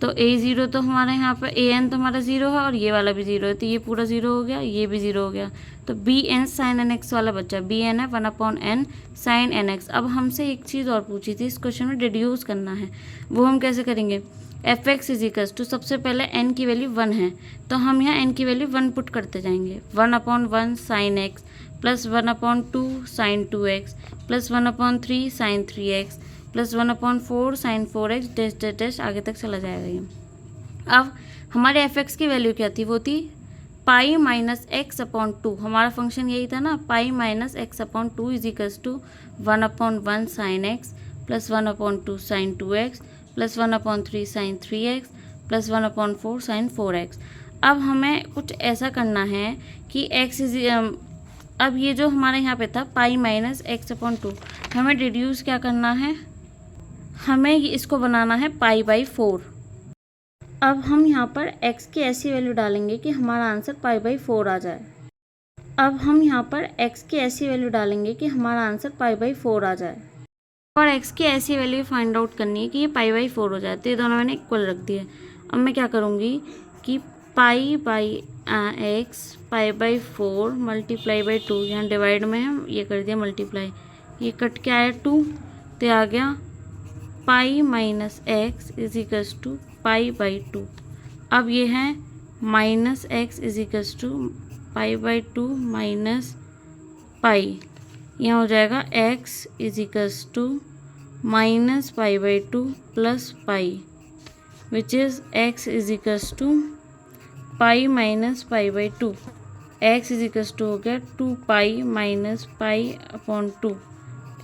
तो a0 तो हमारे यहाँ पर ए एन तो हमारा 0 है और ये वाला भी 0 है, तो ये पूरा 0 हो गया, ये भी 0 हो गया। तो b n sine n x वाला बच्चा, बी एन है 1/n साइन एन एक्स। अब हमसे एक चीज़ और पूछी थी इस क्वेश्चन में, डिड्यूस करना है, वो हम कैसे करेंगे। एफ एक्स इजिकल्स टू सबसे पहले n की वैल्यू 1 है, तो हम यहाँ n की वैल्यू 1 पुट करते जाएंगे। 1/1 sine x plus 1/2 sine 2x plus 1/3 sine 3x plus 1/4 sine 4x dash dash dash आगे तक चला जाएगा ये। अब हमारे एफ एक्स की वैल्यू क्या थी, वो थी पाई माइनस एक्स अपॉन 2। हमारा फंक्शन यही था ना, pi minus x upon 2 equals to 1/1 sine x plus 1/2 sine 2x plus 1/3 sine 3x plus 1/4 sine 4x। अब हमें कुछ ऐसा करना है कि x अब ये जो हमारे यहाँ पे था पाई माइनस एक्स अपॉन 2, हमें डिड्यूस क्या करना है, हमें इसको बनाना है π/4। अब हम यहाँ पर x की ऐसी वैल्यू डालेंगे कि हमारा आंसर π/4 आ जाए। अब हम यहाँ पर x की ऐसी वैल्यू डालेंगे कि हमारा आंसर π/4 आ जाए, और x की ऐसी वैल्यू फाइंड आउट करनी है कि ये π/4 हो जाए। तो ये दोनों मैंने इक्वल रख दिए। अब मैं क्या करूँगी कि π/x π/4 मल्टीप्लाई बाई 2, यहाँ डिवाइड में हम ये कर दिया मल्टीप्लाई, ये कट के आया 2, तो आ गया pi minus x equals to π/2। अब ये है minus x equals to π/2 minus pi, यहाँ हो जाएगा x equals to minus π/2 plus pi, which is x equals to pi minus π/2। x equals to हो गया 2 pi minus pi upon 2,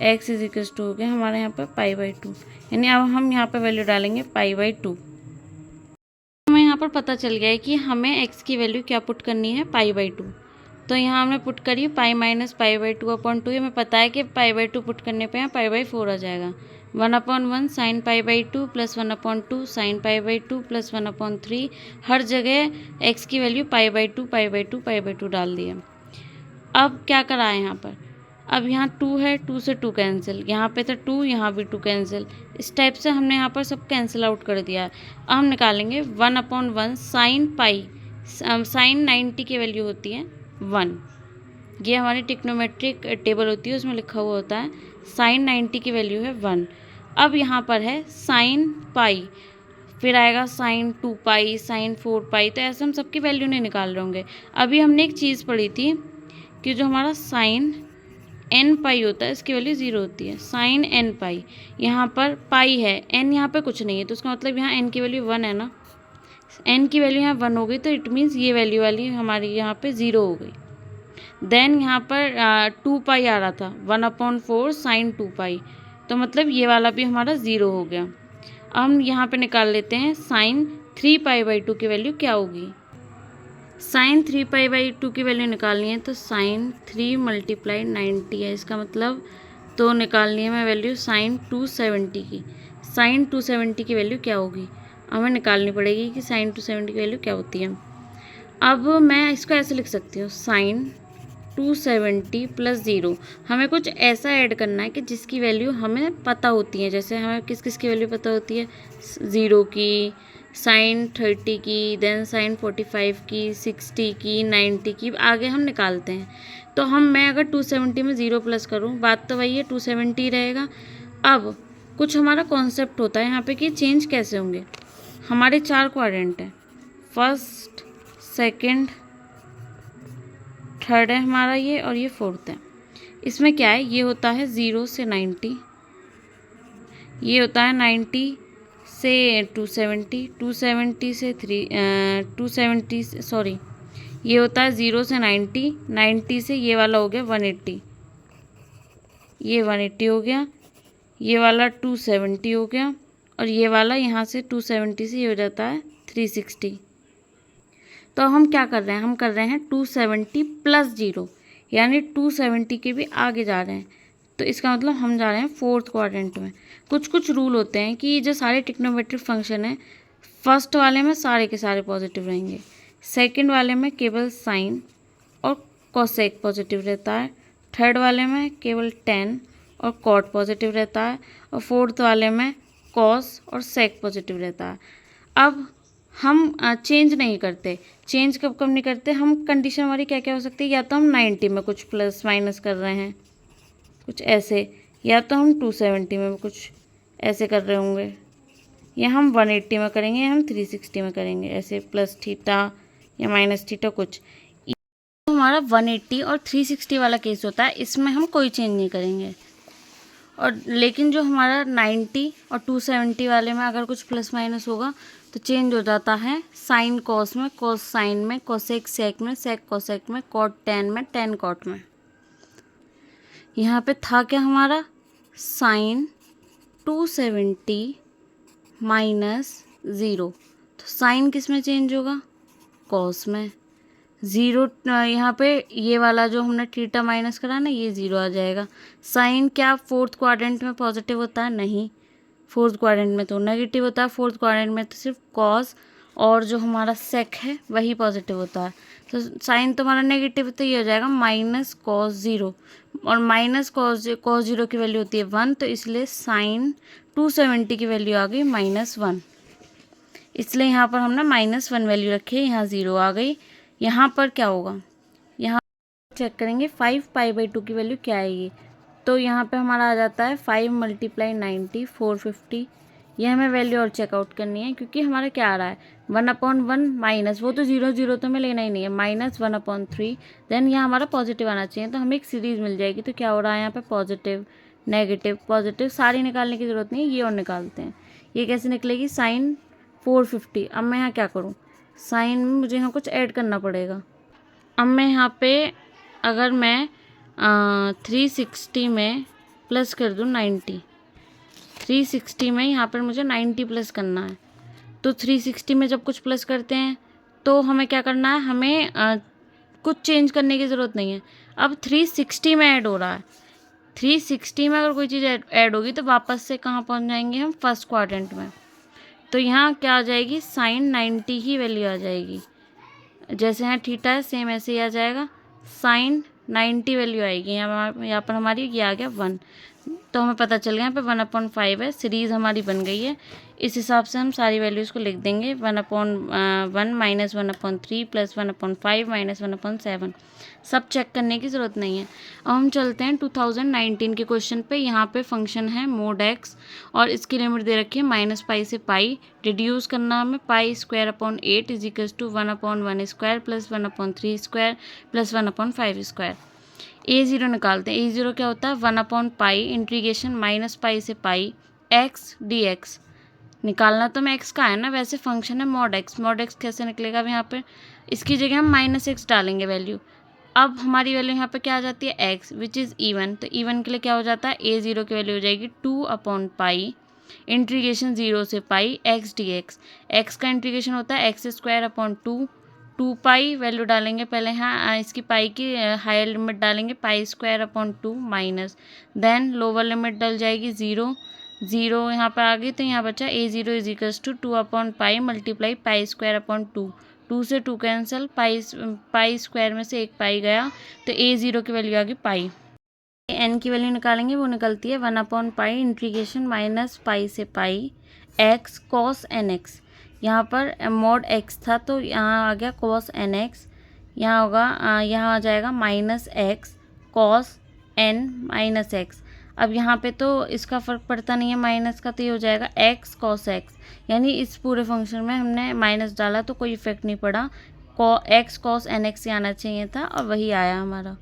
x equals to हो गया हमारे यहाँ पर π/2। यानी अब हम यहाँ पर वैल्यू डालेंगे π/2। हमें यहाँ पर पता चल गया है कि हमें x की वैल्यू क्या पुट करनी है, π/2। तो यहाँ हमने पुट करी पाई माइनस π/2 अपॉन 2। हमें पता है कि π/2 पुट करने पे यहाँ π/4 आ जाएगा। 1/1 साइन π/2 प्लस 1/2 साइन π/2 प्लस 1/3, हर जगह x की वैल्यू π/2 डाल दिए। अब क्या करा है यहाँ पर, अब यहाँ 2 है, 2 से 2 कैंसिल, यहाँ पे था 2, यहाँ भी 2 कैंसिल। इस टाइप से हमने यहाँ पर सब कैंसिल आउट कर दिया है। अब हम निकालेंगे 1/1 साइन पाई, साइन 90 की वैल्यू होती है 1, ये हमारी टिक्नोमेट्रिक टेबल होती है, उसमें लिखा हुआ होता है साइन 90 की वैल्यू है 1। अब यहाँ पर है साइन पाई, फिर आएगा साइन 2 पाई, साइन 4 पाई, तो ऐसे हम सबकी वैल्यू नहीं निकाल रहे होंगे। अभी हमने एक चीज़ पढ़ी थी कि जो हमारा साइन n पाई होता है इसकी वैल्यू 0 होती है, साइन n पाई। यहाँ पर पाई है, n यहाँ पे कुछ नहीं है, तो उसका मतलब यहाँ n की वैल्यू 1 है ना, n की वैल्यू यहाँ 1 हो गई, तो इट मीन्स ये वैल्यू वाली हमारी यहाँ पे 0 हो गई। देन यहाँ पर 2 पाई आ रहा था, 1/4 साइन 2 पाई, तो मतलब ये वाला भी हमारा 0 हो गया। अब हम यहाँ पे निकाल लेते हैं साइन 3π/2 की वैल्यू क्या होगी। साइन 3π/2 की वैल्यू निकालनी है तो साइन 3 × 90 है, इसका मतलब तो निकालनी है मैं वैल्यू साइन 270 की। साइन 270 की वैल्यू क्या होगी, हमें निकालनी पड़ेगी कि साइन 270 की वैल्यू क्या होती है। अब मैं इसको ऐसे लिख सकती हूँ, साइन 270 + 0। हमें कुछ ऐसा ऐड करना है कि जिसकी वैल्यू हमें पता होती है। जैसे हमें किस किस की वैल्यू पता होती है, 0 की, साइन 30 की, देन साइन 45 की, 60 की, 90 की, आगे हम निकालते हैं। तो मैं अगर 270 में 0 प्लस करूँ, बात तो वही है, 270 रहेगा। अब कुछ हमारा कॉन्सेप्ट होता है यहाँ पे कि चेंज कैसे होंगे। हमारे 4 क्वाड्रेंट हैं, फर्स्ट, सेकंड, थर्ड है हमारा ये, और ये फोर्थ है। इसमें क्या है, ये होता है 0 से 90, ये होता है 90 से 270, 270 से 270 से, सॉरी, ये होता है 0 से 90, 90 से ये वाला हो गया 180, ये 180 हो गया, ये वाला 270 हो गया, और ये वाला यहाँ से 270 से ये हो जाता है 360। तो हम क्या कर रहे हैं, हम कर रहे हैं 270 + 0, यानी 270 के भी आगे जा रहे हैं। तो इसका मतलब हम जा रहे हैं फोर्थ क्वाड्रेंट में। कुछ कुछ रूल होते हैं कि जो सारे ट्रिग्नोमेट्रिक फंक्शन हैं, फर्स्ट वाले में सारे के सारे पॉजिटिव रहेंगे, सेकंड वाले में केवल साइन और कोसेक पॉजिटिव रहता है, थर्ड वाले में केवल टेन और कॉट पॉजिटिव रहता है, और फोर्थ वाले में कॉस और सेक पॉजिटिव रहता है। अब हम चेंज नहीं करते। चेंज कब कब नहीं करते, हम कंडीशन हमारी क्या क्या हो सकती है, या तो हम 90 में कुछ प्लस माइनस कर रहे हैं, कुछ ऐसे, या तो हम 270 में कुछ ऐसे कर रहे होंगे, या हम 180 में करेंगे, या हम 360 में करेंगे, ऐसे प्लस थीटा या माइनस थीटा कुछ। तो हमारा 180 और 360 वाला केस होता है, इसमें हम कोई चेंज नहीं करेंगे। और लेकिन जो हमारा 90 और 270 वाले में अगर कुछ प्लस माइनस होगा तो चेंज हो जाता है साइन कॉस में, कॉस साइन में, कोसेक सेक में, सेक कोसेक में, कॉट टेन में, टेन कॉट में। यहाँ पे था क्या हमारा, साइन 270 - 0, तो साइन किस में चेंज होगा, कॉस में। 0 यहाँ पे ये वाला जो हमने थीटा माइनस करा ना, ये 0 आ जाएगा। साइन क्या फोर्थ क्वाड्रेंट में पॉजिटिव होता है, नहीं, फोर्थ क्वाड्रेंट में तो नेगेटिव होता है, फोर्थ क्वाड्रेंट में तो सिर्फ कॉस और जो हमारा सेक है वही पॉजिटिव होता है। तो साइन तो हमारा नेगेटिव, तो ये हो जाएगा -cos 0, और -cos 0 की वैल्यू होती है 1, तो इसलिए साइन 270 की वैल्यू आ गई -1, इसलिए यहाँ पर हमने -1 वैल्यू रखी है, यहाँ 0 आ गई। यहाँ पर क्या होगा, यहाँ चेक करेंगे 5π/2 की वैल्यू क्या आएगी। तो यहाँ पे हमारा आ जाता है 5 × 90 450। ये हमें वैल्यू और चेकआउट करनी है, क्योंकि हमारा क्या आ रहा है 1/1 माइनस, वो तो 0 0 तो हमें लेना ही नहीं है, -1/3। देन यहाँ हमारा पॉजिटिव आना चाहिए, तो हमें एक सीरीज़ मिल जाएगी। तो क्या हो रहा है यहाँ पे, पॉजिटिव नेगेटिव पॉजिटिव, सारी निकालने की ज़रूरत नहीं है, ये और निकालते हैं। ये कैसे निकलेगी, साइन 450। अब मैं यहाँ क्या करूँ, साइन में मुझे यहाँ कुछ ऐड करना पड़ेगा। अब मैं यहाँ पे अगर मैं 360 में प्लस कर दूँ 90, 360 में यहाँ पर मुझे 90 प्लस करना है। तो 360 में जब कुछ प्लस करते हैं तो हमें क्या करना है, हमें कुछ चेंज करने की ज़रूरत नहीं है। अब 360 में ऐड हो रहा है, 360 में अगर कोई चीज़ ऐड होगी तो वापस से कहाँ पहुँच जाएंगे हम, फर्स्ट क्वाड्रेंट में। तो यहाँ क्या आ जाएगी, साइन 90 ही वैल्यू आ जाएगी। जैसे यहाँ थीटा है सेम ऐसे ही आ जाएगा, साइन 90 वैल्यू आएगी। यहाँ पर हमारी ये आ गया 1, तो हमें पता चल गया यहाँ पे 1/5 है, सीरीज़ हमारी बन गई है। इस हिसाब से हम सारी वैल्यूज़ को लिख देंगे, 1/1 -1/3 + 1/5 -1/7। सब चेक करने की ज़रूरत नहीं है। अब हम चलते हैं 2019 के क्वेश्चन पे। यहाँ पे फंक्शन है mod x और इसकी लिमिट दे रखी है -π से π। रिड्यूस करना हमें, π² / 8 = 1/1² + 1/3² + 1/5²। a0 निकालते हैं। a0 क्या होता है, 1/π इंटीग्रेशन -π से π x dx। निकालना तो मैं x का है ना, वैसे फंक्शन है mod x। mod x कैसे निकलेगा, अब यहाँ पे इसकी जगह हम -x डालेंगे वैल्यू। अब हमारी वैल्यू यहाँ पे क्या आ जाती है, x विच इज़ इवन। तो इवन के लिए क्या हो जाता है, a0 की वैल्यू हो जाएगी 2/π इंटीग्रेशन 0 से π x dx। x का इंटीग्रेशन होता है x² / 2, टू पाई वैल्यू डालेंगे पहले, हाँ इसकी पाई की हायर लिमिट डालेंगे pi square upon 2 minus, then lower limit डल जाएगी 0, 0 यहाँ पर आ गई, तो यहाँ बचा a0 is equals to 2 upon pi multiply pi square upon 2, 2 से 2 कैंसिल, पाई स्क्वायर में से एक पाई गया, तो a0 की वैल्यू आ गई पाई। एन की वैल्यू निकालेंगे, वो निकलती है 1 अपॉन पाई इंटीग्रेशन माइनस पाई से pi x cos n x. यहाँ पर मॉड एक्स था तो यहाँ आ गया कॉस एन एक्स, यहाँ होगा यहाँ आ जाएगा minus x cos n minus x. अब यहाँ पे तो इसका फ़र्क पड़ता नहीं है माइनस का, तो ये हो जाएगा एक्स कॉस एक्स, यानी इस पूरे फंक्शन में हमने माइनस डाला तो कोई इफेक्ट नहीं पड़ा, एक्स कॉस एन एक्स ही आना चाहिए था और वही आया हमारा।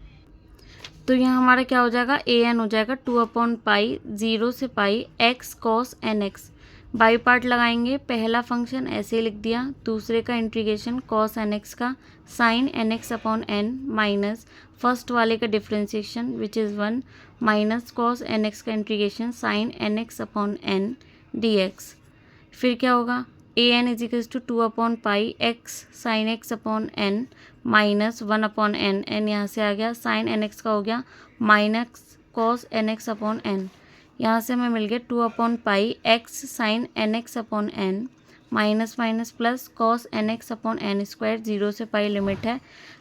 तो यहाँ हमारा क्या हो जाएगा, ए एन हो जाएगा 2 अपॉन पाई 0 से pi x cos n x. By part लगाएंगे, पहला फंक्शन ऐसे लिख दिया, दूसरे का इंटीग्रेशन कॉस एन एक्स का sine n x upon n minus first वाले का differentiation which is 1 minus cos n x का integration sine n x upon n d x. फिर क्या होगा, a n is equals to 2 upon pi x sine x upon n minus 1 upon N, N यहाँ से आ गया, sine n x का हो गया minus cos n x upon n, यहाँ से हमें मिल गया 2 upon pi x sine n x upon n minus minus plus cos n x upon n square, 0 से पाई लिमिट है,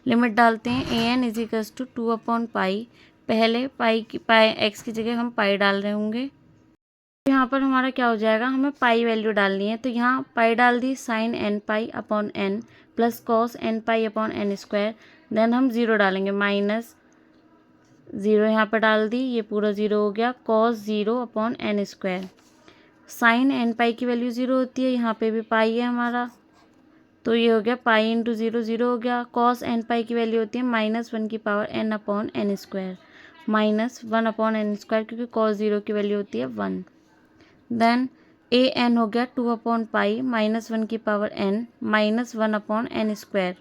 लिमिट डालते हैं, a n is equals to 2 upon pi, पहले पाई एक्स की जगह हम पाई डाल रहे होंगे, यहाँ पर हमारा क्या हो जाएगा, हमें पाई वैल्यू डालनी है, तो यहाँ पाई डाल दी sine n pi upon n plus cos n pi upon n square, then हम 0 डालेंगे, माइनस 0 यहाँ पर डाल दी, ये पूरा 0 हो गया, cos 0 upon n square, sine n pi की वैल्यू 0 होती है, यहाँ पे भी पाई है हमारा, तो ये हो गया पाई इंटू 0, 0 हो गया, कॉस एन पाई की वैल्यू होती है माइनस 1 की power n upon n square, minus 1 upon n square, क्योंकि कॉस 0 की वैल्यू होती है 1, देन ए एन हो गया 2 अपॉन पाई माइनस 1 की power n minus 1 upon n square.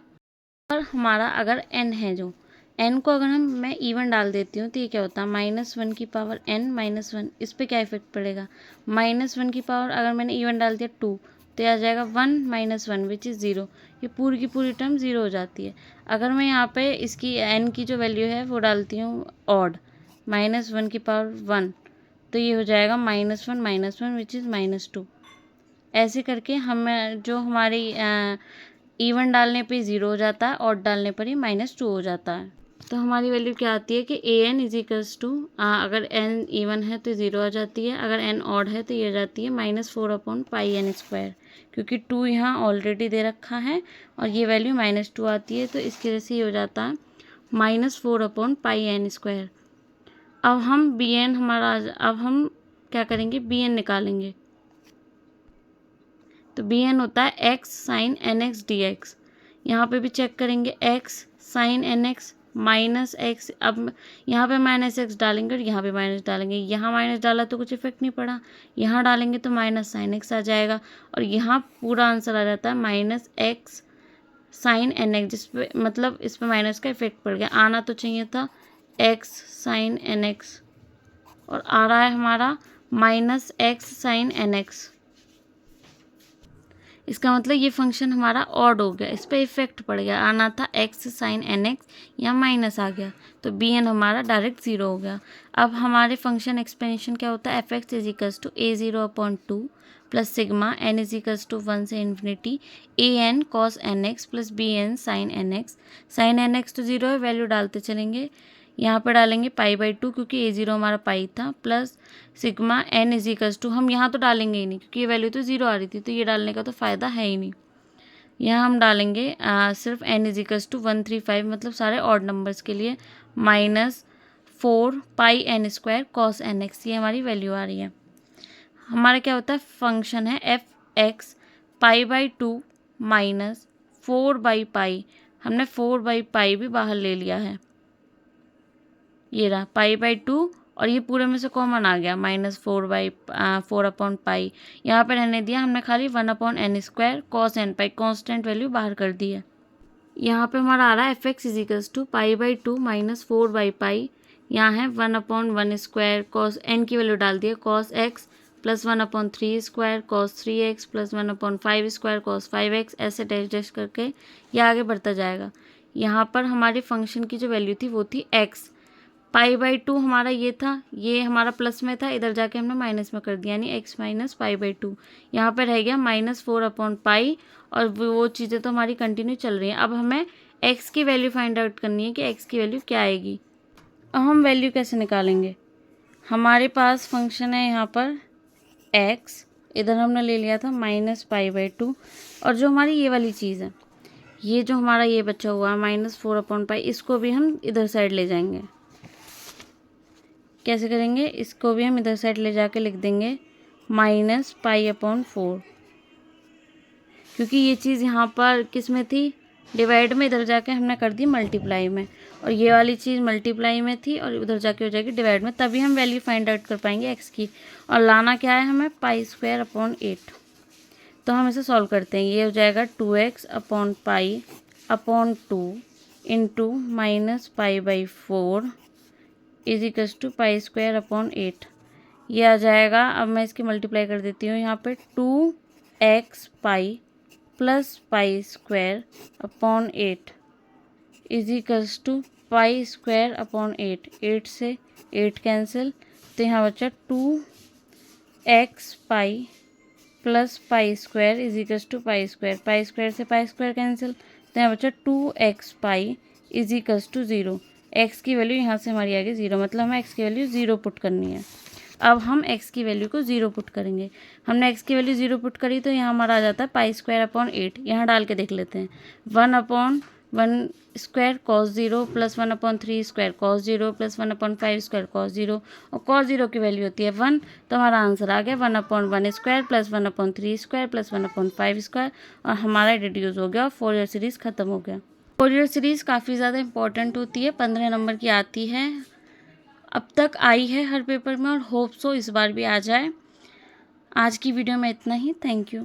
और हमारा अगर एन है, जो एन को अगर मैं इवन डाल देती हूँ तो ये क्या होता है, -1 की पावर एन माइनस 1, इस पर क्या इफेक्ट पड़ेगा, -1 की पावर अगर मैंने इवन डाल दिया 2 तो ये आ जाएगा 1 माइनस 1 विच इज़ 0, ये पूरी की पूरी टर्म 0 हो जाती है। अगर मैं यहाँ पे इसकी एन की जो वैल्यू है वो डालती हूँ ऑड, -1 की पावर 1, तो ये हो जाएगा -1 विच इज़ -2। ऐसे करके हमें जो हमारी इवन डालने पे 0 हो जाता है, ऑड डालने पर ही -2 हो जाता है। तो हमारी वैल्यू क्या आती है कि ए एन इज इक्वल्स टू, अगर एन इवन है तो 0 आ जाती है, अगर एन ऑड है तो ये आ जाती है -4 अपॉन पाई एन स्क्वायर, क्योंकि 2 यहाँ ऑलरेडी दे रखा है और ये वैल्यू -2 आती है, तो इसकी वजह से ये हो जाता है -4 अपॉन पाई एन स्क्वायर। अब हम बी एन अब हम क्या करेंगे, बी एन निकालेंगे, तो बी एन होता है x sine n x d x. यहाँ पर भी चेक करेंगे, x sine n x minus x, अब यहाँ पे माइनस एक्स डालेंगे और यहाँ पे माइनस डालेंगे, यहाँ माइनस डाला तो कुछ इफेक्ट नहीं पड़ा, यहाँ डालेंगे तो माइनस साइन एक्स आ जाएगा, और यहाँ पूरा आंसर आ जाता है minus x sine n x, जिस पे मतलब इस पे माइनस का इफेक्ट पड़ गया, आना तो चाहिए था एक्स साइन एन एक्स, और आ रहा है हमारा minus x sine n x. इसका मतलब ये फंक्शन हमारा ऑड हो गया, इस पर इफेक्ट पड़ गया, आना था एक्स साइन एन एक्स, यहाँ माइनस आ गया, तो बी एन हमारा डायरेक्ट 0 हो गया। अब हमारे फंक्शन एक्सपेंशन क्या होता है, f x is equals to a0 upon 2 plus sigma n is equals to 1 से infinity a n cos n x plus b n sine n x. Sine n x तो 0 है, वैल्यू डालते चलेंगे, यहाँ पर डालेंगे π/2 क्योंकि a0 हमारा पाई था, plus sigma n is equals to, हम यहाँ तो डालेंगे ही नहीं क्योंकि ये वैल्यू तो 0 आ रही थी, तो ये डालने का तो फ़ायदा है ही नहीं, यहाँ हम डालेंगे सिर्फ n इज इक्वल्स टू 135, मतलब सारे ऑड नंबर्स के लिए, -4 pi n square cos n x, ये हमारी वैल्यू आ रही है। हमारा क्या होता है, फंक्शन है एफ एक्स π/2 माइनस 4/पाई, हमने 4/पाई भी बाहर ले लिया है, ये रहा π/2 और ये पूरे में से कॉमन आ गया -4 अपॉन पाई, यहाँ पर रहने दिया हमने खाली 1 upon n square cos n pi, constant value बाहर कर दी है। यहाँ पे हमारा आ रहा है f x is equals to π/2 minus 4/पाई, यहाँ है 1 अपॉन 1 स्क्वायर कॉस एन की वैल्यू डाल दी है cos x +1/3² cos 3x +1/5² cos 5x, ऐसे डैश डैश करके ये आगे बढ़ता जाएगा। यहाँ पर हमारे फंक्शन की जो वैल्यू थी वो थी x, π/2 हमारा ये था, ये हमारा प्लस में था, इधर जाके हमने माइनस में कर दिया, यानी x - π/2। यहाँ पर रह गया -4/π, और वो चीज़ें तो हमारी कंटिन्यू चल रही हैं। अब हमें x की वैल्यू फाइंड आउट करनी है कि x की वैल्यू क्या आएगी। अब हम वैल्यू कैसे निकालेंगे, हमारे पास फंक्शन है यहाँ पर x, इधर हमने ले लिया था -π/2, और जो हमारी ये वाली चीज़ है, ये जो हमारा ये बचा हुआ है -4/π, इसको भी हम इधर साइड ले जाएंगे। कैसे करेंगे, इसको भी हम इधर साइड ले जाके लिख देंगे -π/4, क्योंकि ये चीज़ यहाँ पर किस में थी, डिवाइड में, इधर जाके हमने कर दी मल्टीप्लाई में, और ये वाली चीज़ मल्टीप्लाई में थी और उधर जाके हो जाएगी डिवाइड में, तभी हम वैल्यू फाइंड आउट कर पाएंगे x की। और लाना क्या है हमें, π²/8। तो हम इसे सॉल्व करते हैं, ये हो जाएगा 2x/π/2 into -π/4 is equals to π²/8। ये आ जाएगा, अब मैं इसकी मल्टीप्लाई कर देती हूँ यहाँ पे, 2x π + π²/8 इज इक्वल्स टू π²/8। 8 से 8 कैंसिल, तो यहाँ बचा 2x π + π² इज इक्वल्स टू π²। π² से π² कैंसिल, तो यहाँ बचा 2x π is equals to 0। x की वैल्यू यहाँ से हमारी आ गई 0, मतलब हमें x की वैल्यू 0 पुट करनी है। अब हम x की वैल्यू को 0 पुट करेंगे। हमने x की वैल्यू 0 पुट करी, तो यहाँ हमारा आ जाता है π²/8। यहाँ डाल के देख लेते हैं, 1/1² cos 0 + 1/3² cos 0 + 1/5² cos 0, और cos 0 की वैल्यू होती है 1, तो हमारा आंसर आ गया 1/1² + 1/3² + 1/5², और हमारा रिड्यूस हो गया और फोरियर सीरीज़ ख़त्म हो गया। फोरियर सीरीज़ काफ़ी ज़्यादा इंपॉर्टेंट होती है, 15 नंबर की आती है, अब तक आई है हर पेपर में, और होप सो इस बार भी आ जाए। आज की वीडियो में इतना ही, थैंक यू।